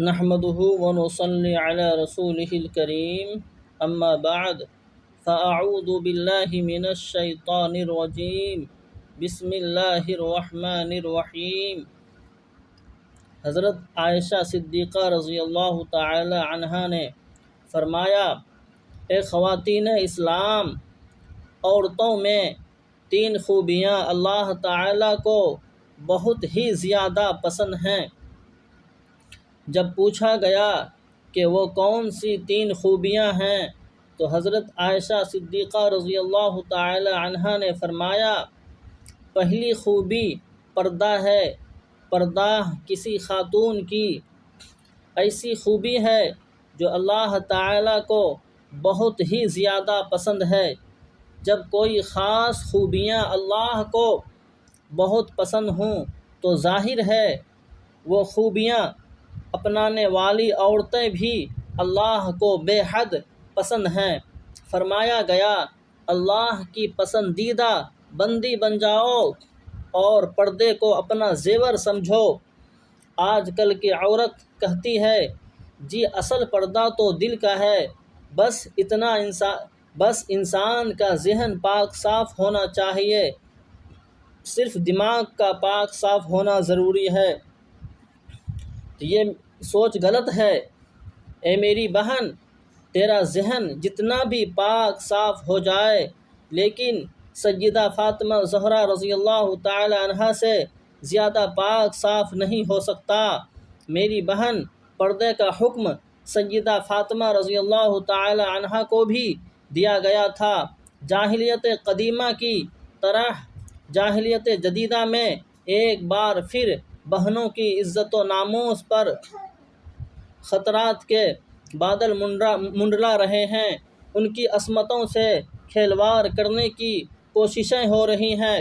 نحمده ونصلي على رسوله الكريم اما بعد فاعوذ بالله من الشيطان الرجيم بسم اللہ الرحمن الرحیم۔ حضرت عائشہ صدیقہ رضی اللہ تعالی عنہا نے فرمایا، اے خواتین اسلام، عورتوں میں 3 خوبیاں اللہ تعالی کو بہت ہی زیادہ پسند ہیں۔ جب پوچھا گیا کہ وہ کون سی 3 خوبیاں ہیں تو حضرت عائشہ صدیقہ رضی اللہ تعالی عنہا نے فرمایا، پہلی خوبی پردہ ہے۔ پردہ کسی خاتون کی ایسی خوبی ہے جو اللہ تعالی کو بہت ہی زیادہ پسند ہے۔ جب کوئی خاص خوبیاں اللہ کو بہت پسند ہوں تو ظاہر ہے وہ خوبیاں اپنانے والی عورتیں بھی اللہ کو بے حد پسند ہیں۔ فرمایا گیا، اللہ کی پسندیدہ بندی بن جاؤ اور پردے کو اپنا زیور سمجھو۔ آج کل کی عورت کہتی ہے، جی اصل پردہ تو دل کا ہے، بس انسان کا ذہن پاک صاف ہونا چاہیے، صرف دماغ کا پاک صاف ہونا ضروری ہے۔ تو یہ سوچ غلط ہے۔ اے میری بہن، تیرا ذہن جتنا بھی پاک صاف ہو جائے لیکن سیدہ فاطمہ زہرا رضی اللہ تعالی عنہا سے زیادہ پاک صاف نہیں ہو سکتا۔ میری بہن، پردے کا حکم سیدہ فاطمہ رضی اللہ تعالی عنہا کو بھی دیا گیا تھا۔ جاہلیت قدیمہ کی طرح جاہلیت جدیدہ میں ایک بار پھر بہنوں کی عزت و ناموس پر خطرات کے بادل منڈلا رہے ہیں۔ ان کی عصمتوں سے کھلواڑ کرنے کی کوششیں ہو رہی ہیں۔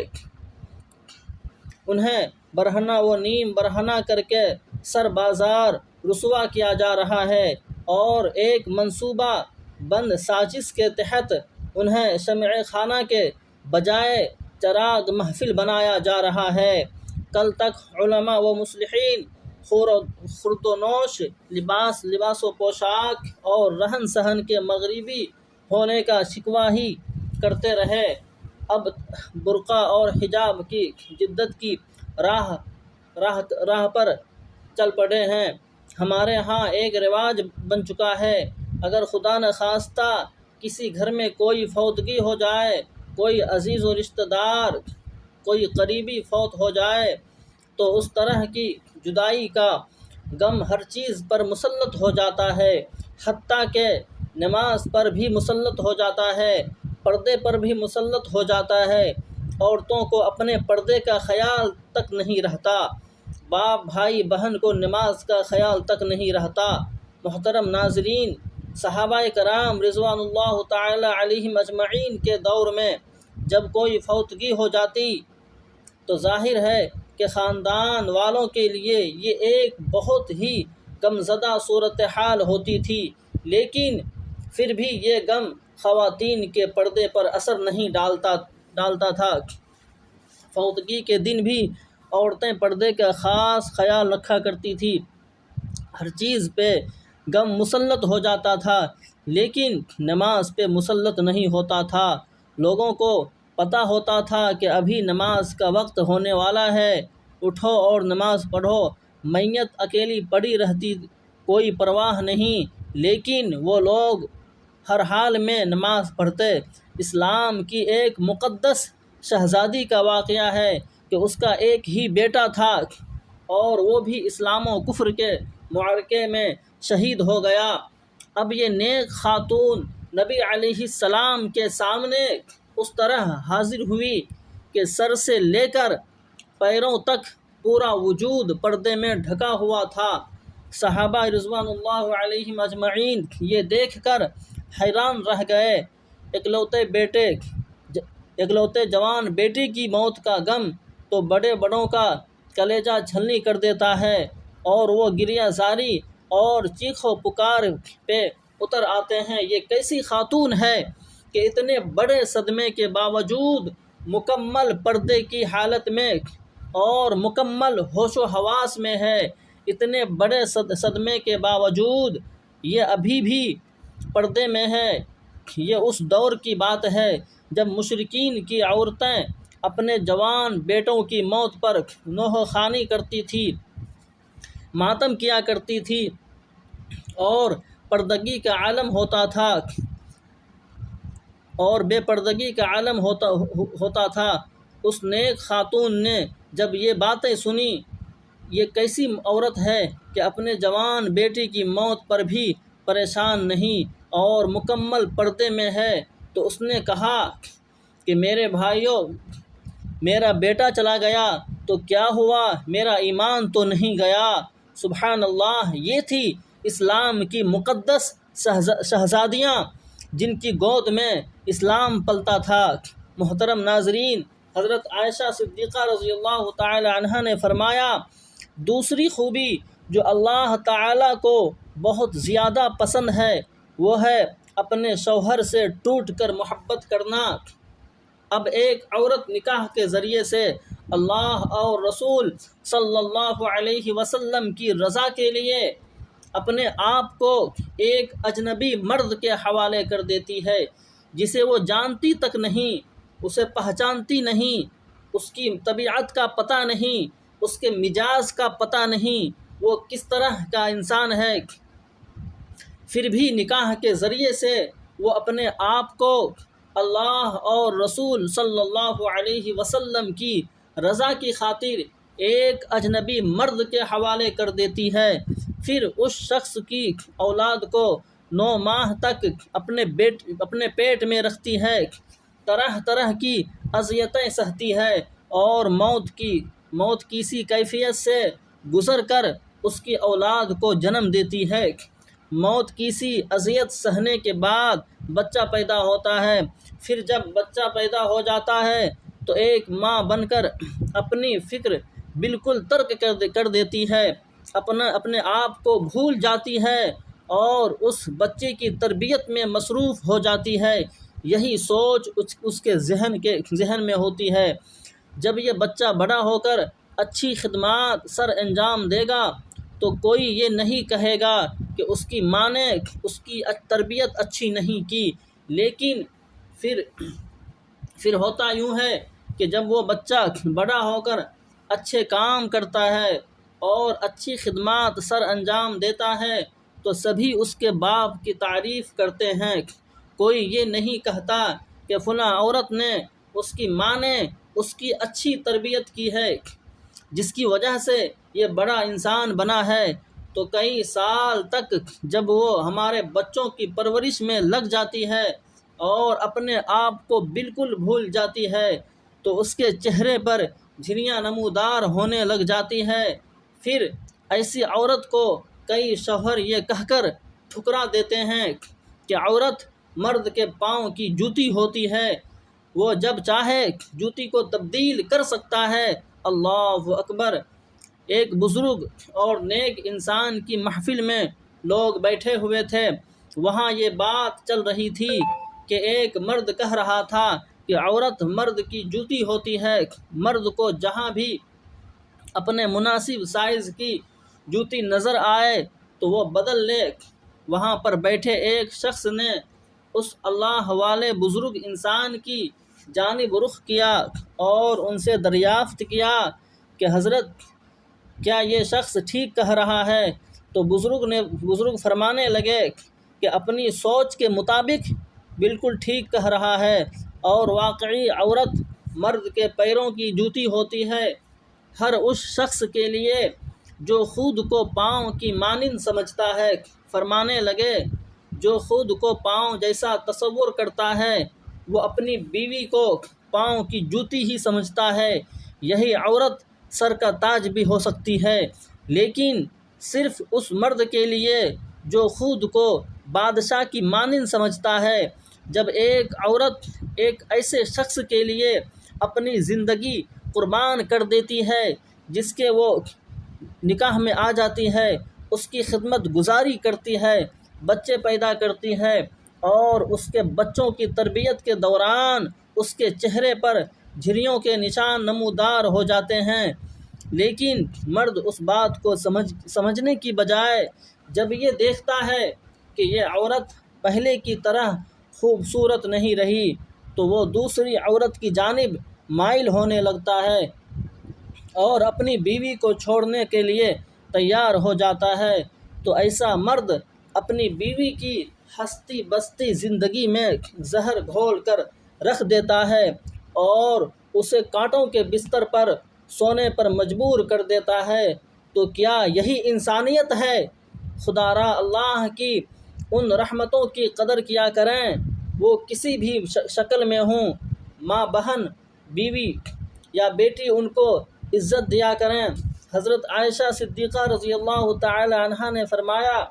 انہیں برہنہ و نیم برہنہ کر کے سر بازار رسوا کیا جا رہا ہے اور ایک منصوبہ بند سازش کے تحت انہیں شمع خانہ کے بجائے چراغ محفل بنایا جا رہا ہے۔ کل تک علماء و مصلحین خورد و نوش، لباس و پوشاک اور رہن سہن کے مغربی ہونے کا شکوہ ہی کرتے رہے، اب برقع اور حجاب کی جدت کی راہ پر چل پڑے ہیں۔ ہمارے ہاں ایک رواج بن چکا ہے، اگر خدا نخواستہ کسی گھر میں کوئی فوتگی ہو جائے، کوئی عزیز و رشتہ دار، کوئی قریبی فوت ہو جائے تو اس طرح کی جدائی کا غم ہر چیز پر مسلط ہو جاتا ہے، حتیٰ کہ نماز پر بھی مسلط ہو جاتا ہے، پردے پر بھی مسلط ہو جاتا ہے۔ عورتوں کو اپنے پردے کا خیال تک نہیں رہتا، باپ بھائی بہن کو نماز کا خیال تک نہیں رہتا۔ محترم ناظرین، صحابہ کرام رضوان اللہ تعالی علیہم اجمعین کے دور میں جب کوئی فوتگی ہو جاتی تو ظاہر ہے کہ خاندان والوں کے لیے یہ ایک بہت ہی غمزدہ صورتحال ہوتی تھی، لیکن پھر بھی یہ غم خواتین کے پردے پر اثر نہیں ڈالتا تھا۔ فوتگی کے دن بھی عورتیں پردے کا خاص خیال رکھا کرتی تھی، ہر چیز پہ غم مسلط ہو جاتا تھا لیکن نماز پہ مسلط نہیں ہوتا تھا۔ لوگوں کو پتہ ہوتا تھا کہ ابھی نماز کا وقت ہونے والا ہے، اٹھو اور نماز پڑھو۔ میت اکیلی پڑی رہتی، کوئی پرواہ نہیں، لیکن وہ لوگ ہر حال میں نماز پڑھتے۔ اسلام کی ایک مقدس شہزادی کا واقعہ ہے کہ اس کا ایک ہی بیٹا تھا اور وہ بھی اسلام و کفر کے معرکے میں شہید ہو گیا۔ اب یہ نیک خاتون نبی علیہ السلام کے سامنے اس طرح حاضر ہوئی کہ سر سے لے کر پیروں تک پورا وجود پردے میں ڈھکا ہوا تھا۔ صحابہ رضوان اللہ علیہم اجمعین یہ دیکھ کر حیران رہ گئے۔ اکلوتے جوان بیٹی کی موت کا غم تو بڑوں کا کلیجہ چھلنی کر دیتا ہے اور وہ گریہ زاری اور چیخ و پکار پہ اتر آتے ہیں۔ یہ کیسی خاتون ہے کہ اتنے بڑے صدمے کے باوجود مکمل پردے کی حالت میں اور مکمل ہوش و حواس میں ہے، اتنے بڑے صدمے کے باوجود یہ ابھی بھی پردے میں ہے۔ یہ اس دور کی بات ہے جب مشرکین کی عورتیں اپنے جوان بیٹوں کی موت پر نوحہ خوانی کرتی تھی، ماتم کیا کرتی تھی اور پردگی کا عالم ہوتا تھا اور بے پردگی کا عالم ہوتا تھا۔ اس نیک خاتون نے جب یہ باتیں سنی، یہ کیسی عورت ہے کہ اپنے جوان بیٹی کی موت پر بھی پریشان نہیں اور مکمل پردے میں ہے، تو اس نے کہا کہ میرے بھائیوں، میرا بیٹا چلا گیا تو کیا ہوا، میرا ایمان تو نہیں گیا۔ سبحان اللہ، یہ تھی اسلام کی مقدس شہزادیاں جن کی گود میں اسلام پلتا تھا۔ محترم ناظرین، حضرت عائشہ صدیقہ رضی اللہ تعالی عنہا نے فرمایا، دوسری خوبی جو اللہ تعالیٰ کو بہت زیادہ پسند ہے وہ ہے اپنے شوہر سے ٹوٹ کر محبت کرنا۔ اب ایک عورت نکاح کے ذریعے سے اللہ اور رسول صلی اللہ علیہ وسلم کی رضا کے لیے اپنے آپ کو ایک اجنبی مرد کے حوالے کر دیتی ہے جسے وہ جانتی تک نہیں، اسے پہچانتی نہیں، اس کی طبیعت کا پتہ نہیں، اس کے مزاج کا پتہ نہیں، وہ کس طرح کا انسان ہے۔ پھر بھی نکاح کے ذریعے سے وہ اپنے آپ کو اللہ اور رسول صلی اللہ علیہ وسلم کی رضا کی خاطر ایک اجنبی مرد کے حوالے کر دیتی ہے۔ پھر اس شخص کی اولاد کو 9 ماہ تک اپنے پیٹ میں رکھتی ہے، طرح طرح کی اذیتیں سہتی ہے اور موت کی سی کیفیت سے گزر کر اس کی اولاد کو جنم دیتی ہے۔ موت کی سی اذیت سہنے کے بعد بچہ پیدا ہوتا ہے۔ پھر جب بچہ پیدا ہو جاتا ہے تو ایک ماں بن کر اپنی فکر بالکل ترک کر دیتی ہے، اپنے آپ کو بھول جاتی ہے اور اس بچے کی تربیت میں مصروف ہو جاتی ہے۔ یہی سوچ اس کے ذہن میں ہوتی ہے۔ جب یہ بچہ بڑا ہو کر اچھی خدمات سر انجام دے گا تو کوئی یہ نہیں کہے گا کہ اس کی ماں نے اس کی تربیت اچھی نہیں کی۔ لیکن پھر ہوتا یوں ہے کہ جب وہ بچہ بڑا ہو کر اچھے کام کرتا ہے اور اچھی خدمات سر انجام دیتا ہے تو سبھی اس کے باپ کی تعریف کرتے ہیں۔ کوئی یہ نہیں کہتا کہ فلاں عورت نے، اس کی ماں نے اس کی اچھی تربیت کی ہے جس کی وجہ سے یہ بڑا انسان بنا ہے۔ تو کئی سال تک جب وہ ہمارے بچوں کی پرورش میں لگ جاتی ہے اور اپنے آپ کو بالکل بھول جاتی ہے تو اس کے چہرے پر جھریاں نمودار ہونے لگ جاتی ہے۔ پھر ایسی عورت کو کئی شوہر یہ کہہ کر ٹھکرا دیتے ہیں کہ عورت مرد کے پاؤں کی جوتی ہوتی ہے، وہ جب چاہے جوتی کو تبدیل کر سکتا ہے۔ اللہ اکبر! ایک بزرگ اور نیک انسان کی محفل میں لوگ بیٹھے ہوئے تھے۔ وہاں یہ بات چل رہی تھی کہ ایک مرد کہہ رہا تھا کہ عورت مرد کی جوتی ہوتی ہے، مرد کو جہاں بھی اپنے مناسب سائز کی جوتی نظر آئے تو وہ بدل لے۔ وہاں پر بیٹھے ایک شخص نے اس اللہ والے بزرگ انسان کی جانب رخ کیا اور ان سے دریافت کیا کہ حضرت، کیا یہ شخص ٹھیک کہہ رہا ہے؟ تو بزرگ فرمانے لگے کہ اپنی سوچ کے مطابق بالکل ٹھیک کہہ رہا ہے، اور واقعی عورت مرد کے پیروں کی جوتی ہوتی ہے۔ ہر اس شخص کے لیے جو خود کو پاؤں کی مانند سمجھتا ہے، فرمانے لگے، جو خود کو پاؤں جیسا تصور کرتا ہے وہ اپنی بیوی کو پاؤں کی جوتی ہی سمجھتا ہے۔ یہی عورت سر کا تاج بھی ہو سکتی ہے، لیکن صرف اس مرد کے لیے جو خود کو بادشاہ کی مانند سمجھتا ہے۔ جب ایک عورت ایک ایسے شخص کے لیے اپنی زندگی قربان کر دیتی ہے جس کے وہ نکاح میں آ جاتی ہے، اس کی خدمت گزاری کرتی ہے، بچے پیدا کرتی ہے اور اس کے بچوں کی تربیت کے دوران اس کے چہرے پر جھریوں کے نشان نمودار ہو جاتے ہیں، لیکن مرد اس بات کو سمجھنے کی بجائے جب یہ دیکھتا ہے کہ یہ عورت پہلے کی طرح خوبصورت نہیں رہی تو وہ دوسری عورت کی جانب مائل ہونے لگتا ہے اور اپنی بیوی کو چھوڑنے کے لیے تیار ہو جاتا ہے۔ تو ایسا مرد اپنی بیوی کی ہستی بستی زندگی میں زہر گھول کر رکھ دیتا ہے اور اسے کانٹوں کے بستر پر سونے پر مجبور کر دیتا ہے۔ تو کیا یہی انسانیت ہے؟ خدا را اللہ کی ان رحمتوں کی قدر کیا کریں، وہ کسی بھی شکل میں ہوں، ماں، بہن، بیوی یا بیٹی، ان کو عزت دیا کریں۔ حضرت عائشہ صدیقہ رضی اللہ تعالی عنہا نے فرمایا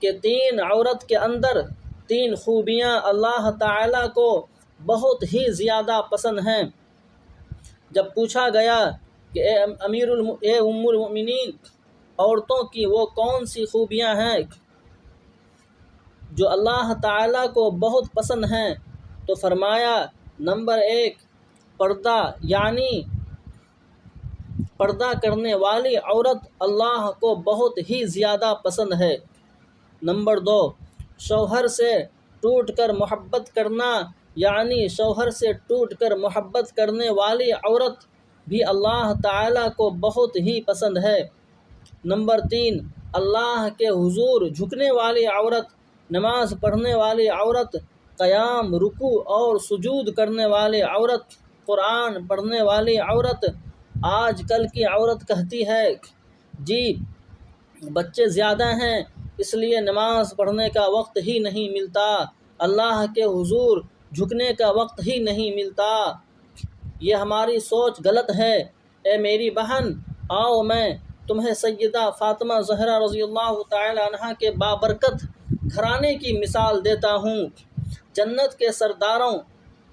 کہ 3 عورت کے اندر 3 خوبیاں اللہ تعالیٰ کو بہت ہی زیادہ پسند ہیں۔ جب پوچھا گیا کہ اے ام المؤمنین، عورتوں کی وہ کون سی خوبیاں ہیں جو اللہ تعالیٰ کو بہت پسند ہیں، تو فرمایا نمبر 1 پردہ، یعنی پردہ کرنے والی عورت اللہ کو بہت ہی زیادہ پسند ہے۔ نمبر 2 شوہر سے ٹوٹ کر محبت کرنا، یعنی شوہر سے ٹوٹ کر محبت کرنے والی عورت بھی اللہ تعالیٰ کو بہت ہی پسند ہے۔ نمبر 3 اللہ کے حضور جھکنے والی عورت، نماز پڑھنے والی عورت، قیام، رکوع اور سجود کرنے والی عورت، قرآن پڑھنے والی عورت۔ آج کل کی عورت کہتی ہے جی بچے زیادہ ہیں اس لیے نماز پڑھنے کا وقت ہی نہیں ملتا، اللہ کے حضور جھکنے کا وقت ہی نہیں ملتا۔ یہ ہماری سوچ غلط ہے۔ اے میری بہن، آؤ میں تمہیں سیدہ فاطمہ زہرا رضی اللہ تعالی عنہا کے بابرکت گھرانے کی مثال دیتا ہوں۔ جنت کے سرداروں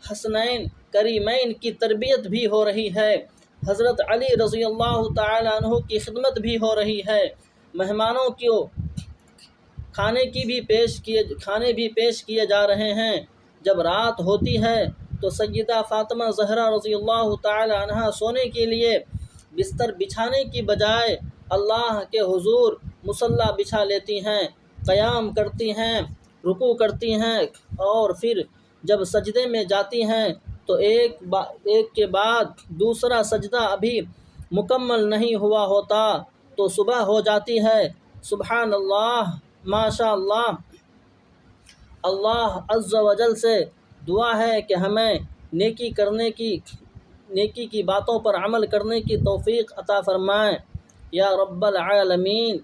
حسنین کریمین کی تربیت بھی ہو رہی ہے، حضرت علی رضی اللہ تعالی عنہ کی خدمت بھی ہو رہی ہے، مہمانوں کو کھانے بھی پیش کیے جا رہے ہیں۔ جب رات ہوتی ہے تو سیدہ فاطمہ زہرا رضی اللہ تعالی عنہا سونے کے لیے بستر بچھانے کی بجائے اللہ کے حضور مصلی بچھا لیتی ہیں، قیام کرتی ہیں، رکوع کرتی ہیں، اور پھر جب سجدے میں جاتی ہیں تو ایک کے بعد دوسرا سجدہ ابھی مکمل نہیں ہوا ہوتا تو صبح ہو جاتی ہے۔ سبحان اللہ، ماشاء اللہ۔ اللہ عز و جل سے دعا ہے کہ ہمیں نیکی کی باتوں پر عمل کرنے کی توفیق عطا فرمائیں، یا رب العالمین۔